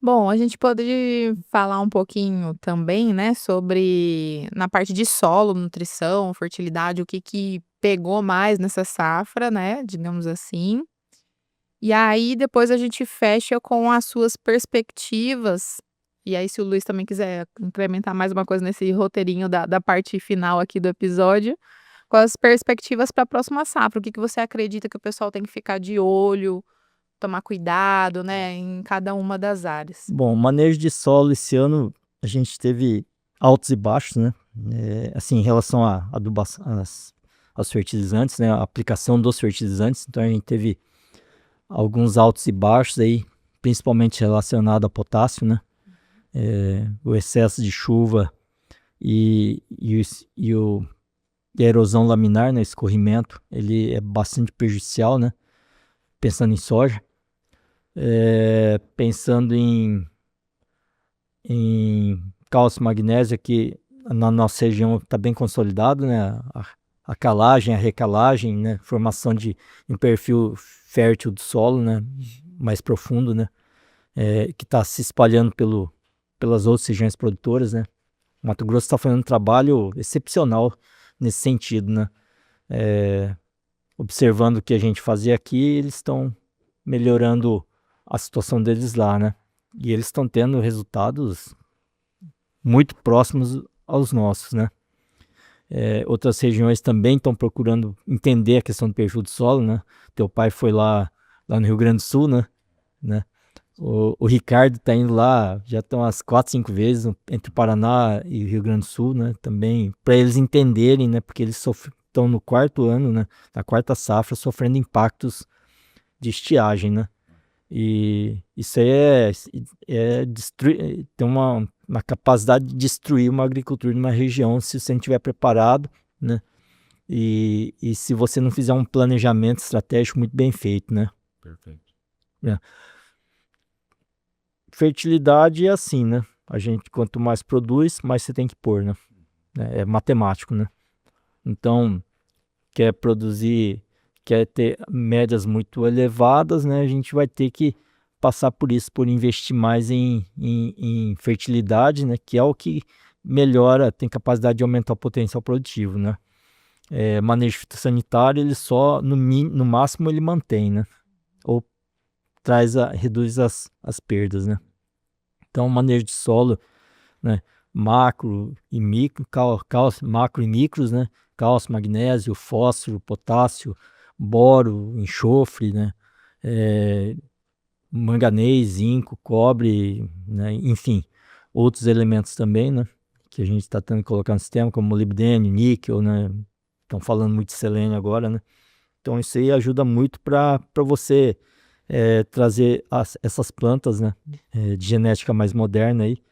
Bom, a gente pode falar um pouquinho também, né, sobre na parte de solo, nutrição, fertilidade, o que que pegou mais nessa safra, né, digamos assim. E aí depois a gente fecha com as suas perspectivas, e aí se o Luiz também quiser incrementar mais uma coisa nesse roteirinho da parte final aqui do episódio, com as perspectivas para a próxima safra, o que que você acredita que o pessoal tem que ficar de olho, tomar cuidado, né, em cada uma das áreas? Bom, manejo de solo esse ano a gente teve altos e baixos, né? Assim, em relação à adubação, aos fertilizantes, né? A aplicação dos fertilizantes, então a gente teve alguns altos e baixos aí, principalmente relacionado a potássio, né? O excesso de chuva e a erosão laminar, né? Escorrimento, ele é bastante prejudicial, né? Pensando em soja, pensando em cálcio e magnésio, que na nossa região está bem consolidado, né? A calagem, a recalagem, né? Formação de um perfil fértil do solo, né? Mais profundo, né? Que está se espalhando pelas outras regiões produtoras, né? O Mato Grosso está fazendo um trabalho excepcional nesse sentido, né? Observando o que a gente fazia aqui, eles estão melhorando a situação deles lá, né? E eles estão tendo resultados muito próximos aos nossos, né? Outras regiões também estão procurando entender a questão do perfil do solo, né? Teu pai foi lá no Rio Grande do Sul, né? O Ricardo está indo lá, já estão umas 4, 5 vezes entre o Paraná e o Rio Grande do Sul, né? Também para eles entenderem, né? Porque eles estão no 4º ano, né? Na 4ª safra, sofrendo impactos de estiagem, né? E isso aí tem uma capacidade de destruir uma agricultura numa região se você não estiver preparado, né? E se você não fizer um planejamento estratégico muito bem feito, né? Perfeito. É. Fertilidade é assim, né? A gente, quanto mais produz, mais você tem que pôr, né? É matemático, né? Então, quer produzir, quer ter médias muito elevadas, né? A gente vai ter que passar por isso, por investir mais em fertilidade, né? Que é o que melhora, tem capacidade de aumentar o potencial produtivo, né? Manejo fitossanitário, ele só, no máximo, ele mantém, né? Ou reduz as perdas, né? Então, manejo de solo, né? Macro e micro, cálcio, macro e micros, né? Cálcio, magnésio, fósforo, potássio, boro, enxofre, né? Manganês, zinco, cobre, né? Enfim, outros elementos também, né? Que a gente está tentando colocar no sistema, como molibdênio, níquel, né? Estão falando muito de selênio agora, né? Então isso aí ajuda muito para você trazer essas plantas, né? De genética mais moderna aí,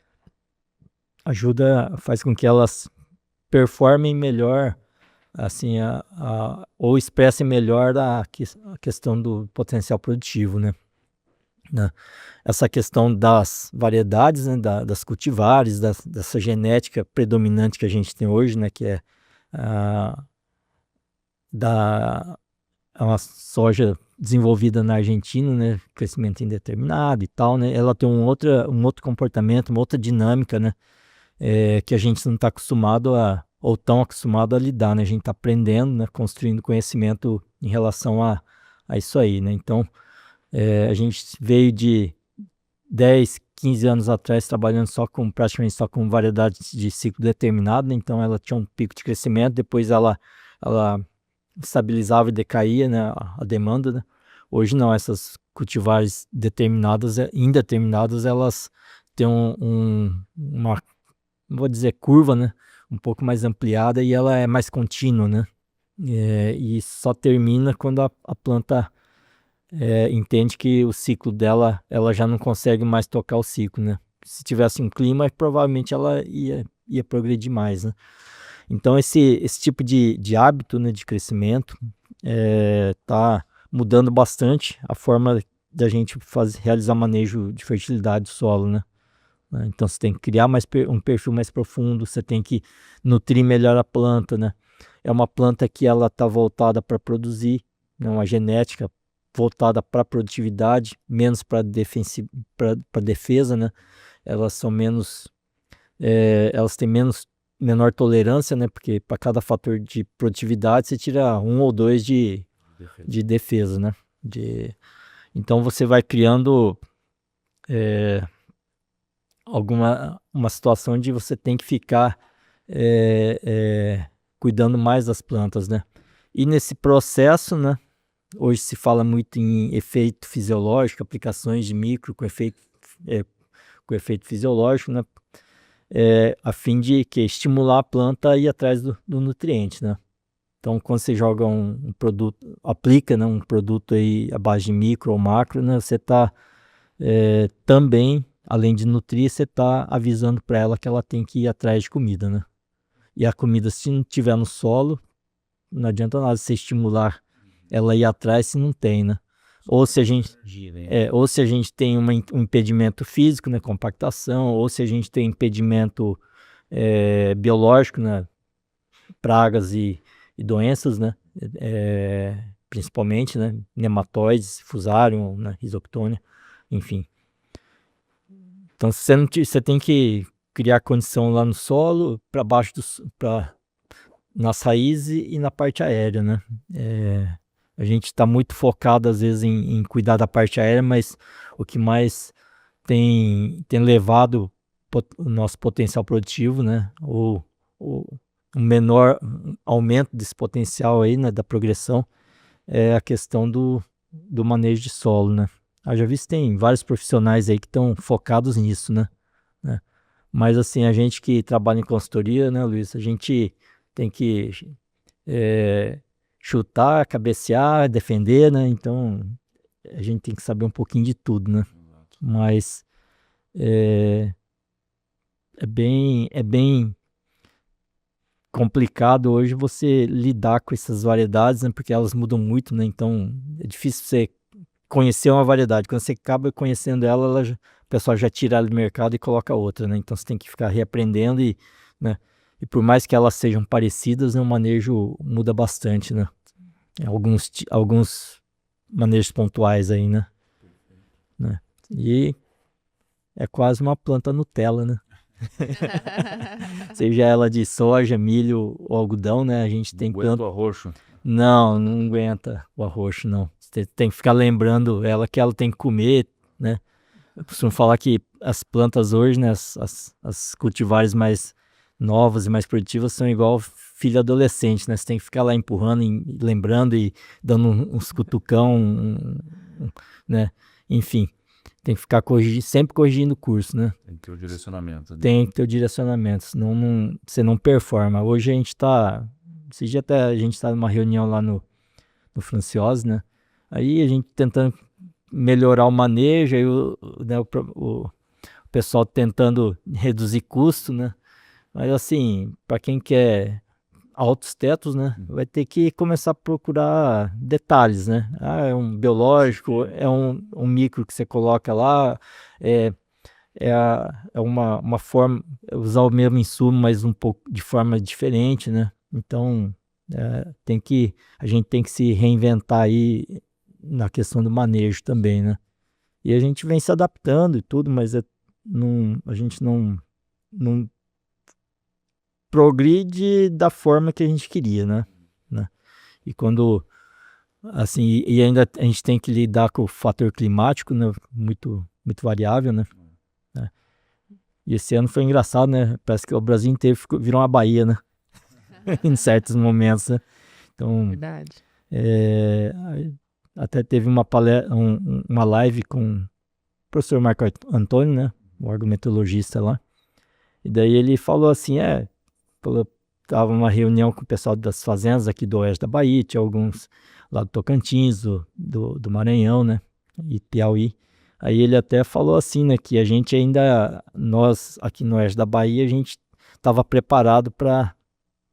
faz com que elas performem melhor, assim, ou expressem melhor a questão do potencial produtivo, né? Essa questão das variedades, né, das cultivares, dessa genética predominante que a gente tem hoje, né, que é a, da, é uma soja desenvolvida na Argentina, né, crescimento indeterminado e tal, né, ela tem um outro comportamento, uma outra dinâmica, né, que a gente não está acostumado ou tão acostumado a lidar, né? A gente está aprendendo, né? Construindo conhecimento em relação a isso aí, né? Então, a gente veio de 10, 15 anos atrás trabalhando praticamente só com variedades de ciclo determinado, né? Então ela tinha um pico de crescimento, depois ela estabilizava e decaía, né? A demanda, né? Hoje não, essas cultivares indeterminadas, elas têm uma, não vou dizer curva, né? Um pouco mais ampliada e ela é mais contínua, né? E só termina quando a planta entende que o ciclo dela, ela já não consegue mais tocar o ciclo, né? Se tivesse um clima, provavelmente ela ia progredir mais, né? Então esse tipo de hábito, né, de crescimento tá mudando bastante a forma da gente realizar manejo de fertilidade do solo, né? Então você tem que criar um perfil mais profundo, você tem que nutrir melhor a planta, né? É uma planta que ela está voltada para produzir, né? Uma genética voltada para produtividade, menos para defesa, né? Elas são menos, elas têm menor tolerância, né? Porque para cada fator de produtividade você tira 1 ou 2 de defesa, né? Então você vai criando uma situação onde você tem que ficar cuidando mais das plantas, né? E nesse processo, né? Hoje se fala muito em efeito fisiológico, aplicações de micro com efeito fisiológico, né? A fim de estimular a planta a ir atrás do nutriente, né? Então, quando você joga um produto, aplica, né, um produto aí à base de micro ou macro, né? Você está também, além de nutrir, você está avisando para ela que ela tem que ir atrás de comida, né? E a comida, se não tiver no solo, não adianta nada você estimular ela ir atrás se não tem, né? Ou se a gente tem um impedimento físico, né, compactação, ou se a gente tem impedimento biológico, né, pragas e doenças, né, principalmente, né, nematóides, fusarium, né, rhizoctônia, enfim. Então você tem que criar condição lá no solo, para baixo nas raízes e na parte aérea, né? A gente está muito focado às vezes em cuidar da parte aérea, mas o que mais tem levado o nosso potencial produtivo, né? O menor aumento desse potencial aí, né, da progressão, é a questão do manejo de solo, né? Já vi que tem vários profissionais aí que estão focados nisso, né? Mas assim, a gente que trabalha em consultoria, né, Luiz, a gente tem que chutar, cabecear, defender, né? Então a gente tem que saber um pouquinho de tudo, né? Mas é bem complicado hoje você lidar com essas variedades, né? Porque elas mudam muito, né? Então é difícil você conhecer uma variedade. Quando você acaba conhecendo ela, o pessoal já tira ela do mercado e coloca outra, né? Então você tem que ficar reaprendendo né? E por mais que elas sejam parecidas, né, o manejo muda bastante, né? Alguns manejos pontuais aí, né? E é quase uma planta Nutella, né? Seja ela de soja, milho ou algodão, né? A gente tem tanto arroxo. Não aguenta o arroxo, não. Você tem que ficar lembrando ela que ela tem que comer, né? Eu costumo falar que as plantas hoje, né? As cultivares mais novas e mais produtivas são igual filho adolescente, né? Você tem que ficar lá empurrando, lembrando e dando uns cutucão, né? Enfim, tem que ficar sempre corrigindo o curso, né? Tem que ter o direcionamento. Tem que ter o direcionamento, senão você não performa. Hoje a gente está... Esse dia até a gente está numa reunião lá no Franciose, né? Aí a gente tentando melhorar o manejo, aí o pessoal tentando reduzir custo, né? Mas assim, para quem quer altos tetos, né? Vai ter que começar a procurar detalhes, né? É um biológico, é um micro que você coloca lá, é uma forma, usar o mesmo insumo, mas um pouco de forma diferente, né? Então, a gente tem que se reinventar aí na questão do manejo também, né? E a gente vem se adaptando e tudo, mas a gente não progride da forma que a gente queria, né? E quando, assim, e ainda a gente tem que lidar com o fator climático, né? Muito variável, né? E esse ano foi engraçado, né? Parece que o Brasil inteiro virou uma Bahia, né? Em certos momentos, né? Então, Verdade. até teve uma live com o professor Marco Antônio, né? O agrometeorologista lá. E daí ele falou assim, tava uma reunião com o pessoal das fazendas aqui do oeste da Bahia, tinha alguns lá do Tocantins, do Maranhão, né? E Piauí. Aí ele até falou assim, né? Que a gente nós aqui no oeste da Bahia, a gente estava preparado para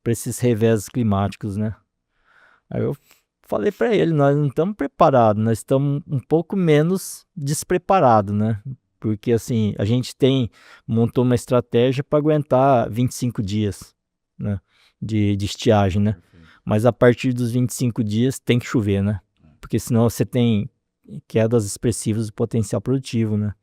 esses reveses climáticos, né? Aí eu falei para ele, nós não estamos preparados, nós estamos um pouco menos despreparados, né? Porque assim, a gente montou uma estratégia para aguentar 25 dias, né? De estiagem, né? Mas a partir dos 25 dias tem que chover, né? Porque senão você tem quedas expressivas do potencial produtivo, né?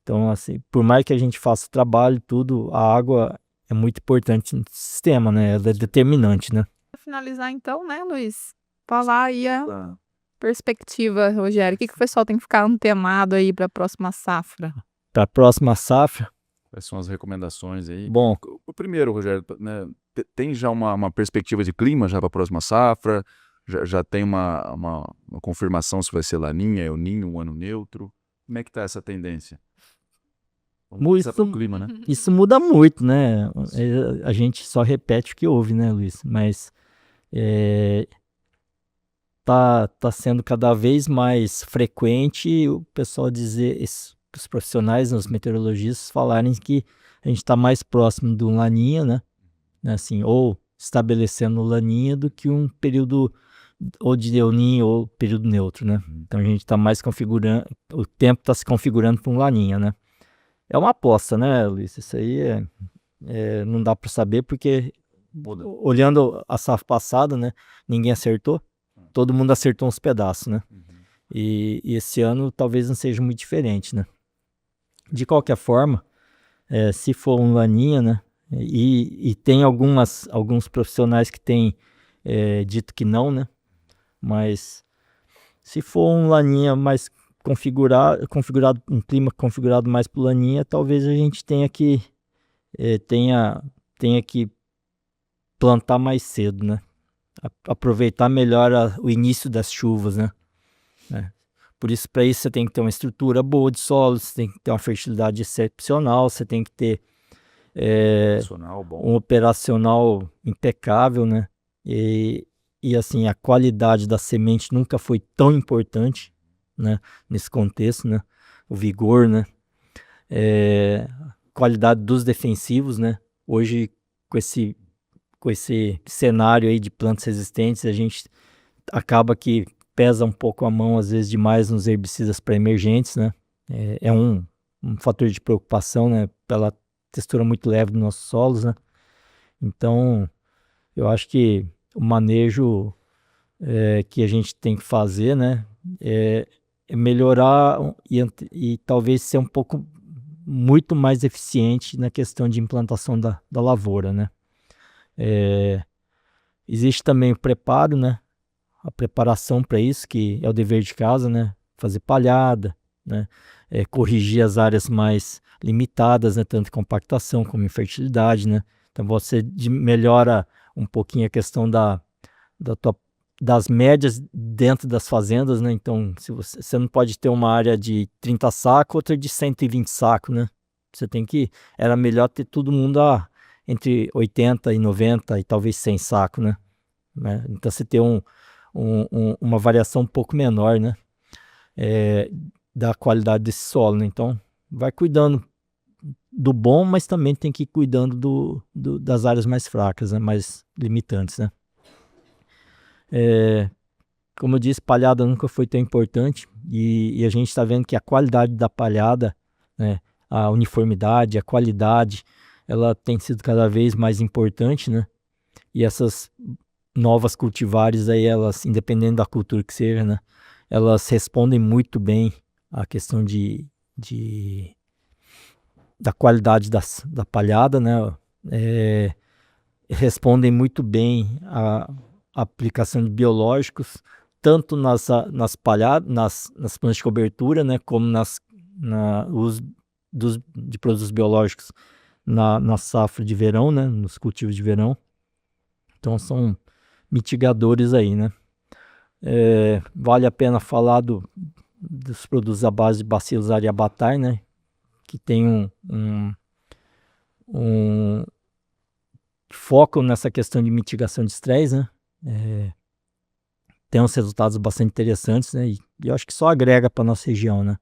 Então, assim, por mais que a gente faça o trabalho, tudo, a água é muito importante no sistema, né? Ela é determinante, né? Pra finalizar então, né, Luiz? Falar aí a Tá. perspectiva, Rogério. O que que o pessoal tem que ficar antenado aí para a próxima safra? Para a próxima safra, Quais são as recomendações aí? bom, O primeiro, Rogério, né, tem já uma perspectiva de clima já para a próxima safra? Já tem uma confirmação se vai ser Laninha, El Niño, um ano neutro? Como é que está essa tendência? Vamos começar pelo clima, né? isso muda muito, né? A gente só repete o que ouve, né, Luiz? Mas tá sendo cada vez mais frequente o pessoal dizer, os profissionais, os meteorologistas falarem que a gente está mais próximo do Laninha, né? Assim, ou estabelecendo Laninha do que um período ou de El Niño ou período neutro, né? Então a gente está mais configurando, o tempo está se configurando para um Laninha, né? É uma aposta, né, Luiz? Isso aí não dá para saber porque Muda. olhando a safra passada, né, ninguém acertou, todo mundo acertou uns pedaços, né? E esse ano talvez não seja muito diferente, né? De qualquer forma, se for um Laninha, né, e tem alguns profissionais que têm dito que não, né? Mas se for um Laninha mais configurado, um clima configurado mais para o Laninha, talvez a gente tenha que plantar mais cedo, né? Aproveitar melhor o início das chuvas, né? Por isso, para isso você tem que ter uma estrutura boa de solo, você tem que ter uma fertilidade excepcional, você tem que ter Profissional, bom. um operacional impecável, né? E assim, a qualidade da semente nunca foi tão importante, né? Nesse contexto, né? O vigor, né? Qualidade dos defensivos, né? Hoje, com esse cenário aí de plantas resistentes, a gente acaba que pesa um pouco a mão, às vezes, demais nos herbicidas pré-emergentes, né? É um fator de preocupação, né? Pela textura muito leve dos nossos solos, né? Então, eu acho que o manejo que a gente tem que fazer, né? É melhorar e talvez ser um pouco muito mais eficiente na questão de implantação da lavoura, né? Existe também o preparo, né? A preparação para isso, que é o dever de casa, né? Fazer palhada, né? Corrigir as áreas mais limitadas, né? Tanto em compactação como em fertilidade, né? Então você melhora um pouquinho a questão das médias dentro das fazendas, né? Então se você não pode ter uma área de 30 sacos, outra de 120 sacos, né? Era melhor ter todo mundo entre 80 e 90 e talvez 100 sacos, né? Então você ter uma variação um pouco menor, né? Da qualidade desse solo, né? Então vai cuidando do bom, mas também tem que ir cuidando das áreas mais fracas, né? Mais limitantes, né? Como eu disse, palhada nunca foi tão importante e a gente está vendo que a qualidade da palhada, né? A uniformidade, a qualidade, ela tem sido cada vez mais importante, né? E essas novas cultivares aí, elas, independente da cultura que seja, né? Elas respondem muito bem à questão da qualidade da palhada, né? Respondem muito bem à aplicação de biológicos, tanto nas palhadas, nas plantas de cobertura, né? Como uso de produtos biológicos na safra de verão, né? Nos cultivos de verão. Então são mitigadores aí, né? Vale a pena falar dos produtos à base de Bacillus aryabhatae, né? Que tem um foco nessa questão de mitigação de estresse, né? Tem uns resultados bastante interessantes, né? E eu acho que só agrega para nossa região, né?